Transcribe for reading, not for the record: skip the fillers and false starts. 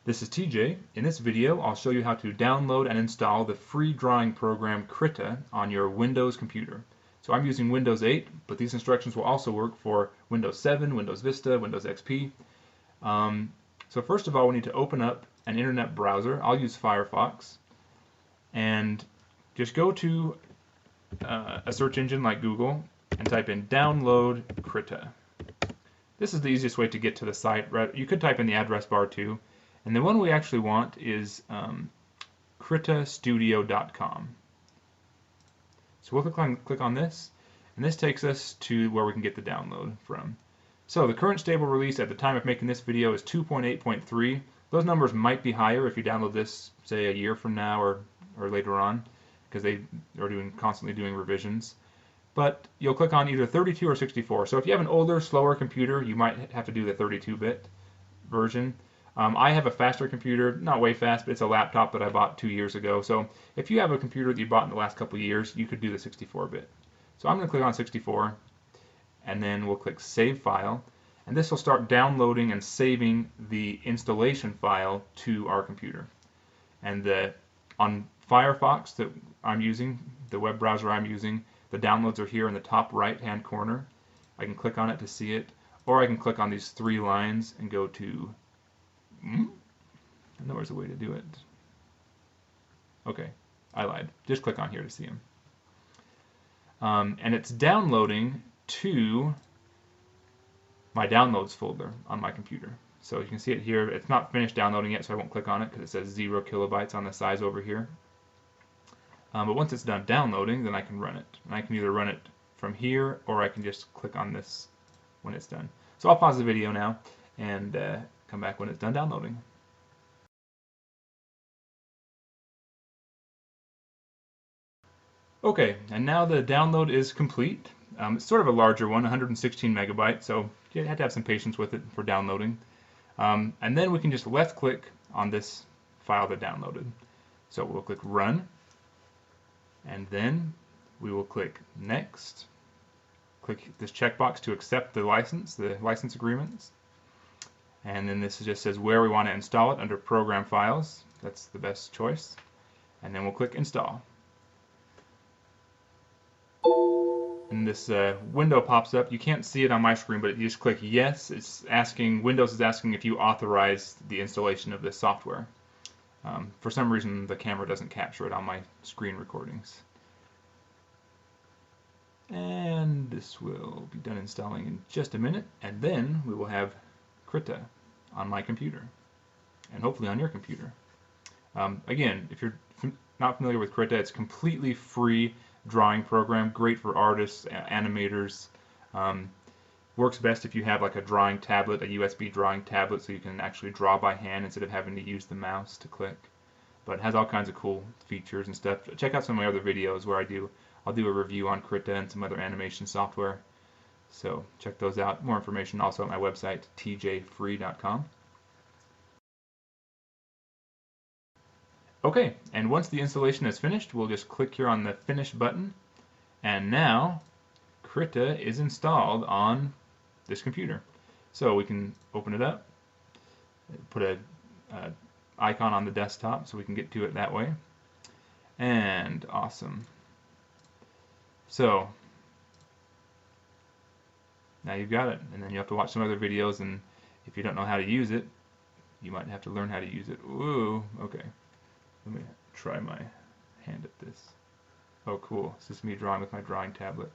This is TJ. In this video, I'll show you how to download and install the free drawing program Krita on your Windows computer. So I'm using Windows 8, but these instructions will also work for Windows 7, Windows Vista, Windows XP. So first of all, we need to open up an internet browser. I'll use Firefox. And just go to a search engine like Google and type in download Krita. This is the easiest way to get to the site. You could type in the address bar too. And the one we actually want is kritastudio.com. So we'll click on this, and this takes us to where we can get the download from. So the current stable release at the time of making this video is 2.8.3. Those numbers might be higher if you download this, say, a year from now or later on, because they are constantly doing revisions. But you'll click on either 32 or 64. So if you have an older, slower computer, you might have to do the 32-bit version. I have a faster computer, not way fast, but it's a laptop that I bought 2 years ago. So if you have a computer that you bought in the last couple of years, you could do the 64-bit. So I'm going to click on 64, and then we'll click Save File. And this will start downloading and saving the installation file to our computer. And on Firefox that I'm using, the web browser I'm using, the downloads are here in the top right-hand corner. I can click on it to see it, or I can click on these three lines and go to I know there's a way to do it. Okay, I lied. Just click on here to see them. And it's downloading to my downloads folder on my computer. So you can see it here. It's not finished downloading yet, so I won't click on it because it says 0 kilobytes on the size over here. But once it's done downloading, then I can run it. And I can either run it from here, or I can just click on this when it's done. So I'll pause the video now and come back when it's done downloading. Okay, and now the download is complete. It's sort of a larger one, 116 megabytes, so you have to have some patience with it for downloading. And then we can just left click on this file that downloaded. So we'll click Run, and then we will click Next. Click this checkbox to accept the license agreements. And then this just says where we want to install it under Program Files. That's the best choice. And then we'll click Install. And this window pops up. You can't see it on my screen, but you just click Yes. It's asking, Windows is asking if you authorize the installation of this software. For some reason, the camera doesn't capture it on my screen recordings. And this will be done installing in just a minute, and then we will have Krita on my computer, and hopefully on your computer. Again, if you're not familiar with Krita, it's a completely free drawing program, great for artists, animators. Works best if you have like a drawing tablet, a USB drawing tablet, so you can actually draw by hand instead of having to use the mouse to click. But it has all kinds of cool features and stuff. Check out some of my other videos where I'll do a review on Krita and some other animation software. So check those out. More information also at my website, tjfree.com. Okay, and once the installation is finished, we'll just click here on the Finish button. And now, Krita is installed on this computer. So we can open it up, put a icon on the desktop so we can get to it that way. And awesome. So now you've got it, and then you have to watch some other videos, and if you don't know how to use it, you might have to learn how to use it. Ooh, okay. Let me try my hand at this. Oh, cool. This is me drawing with my drawing tablet.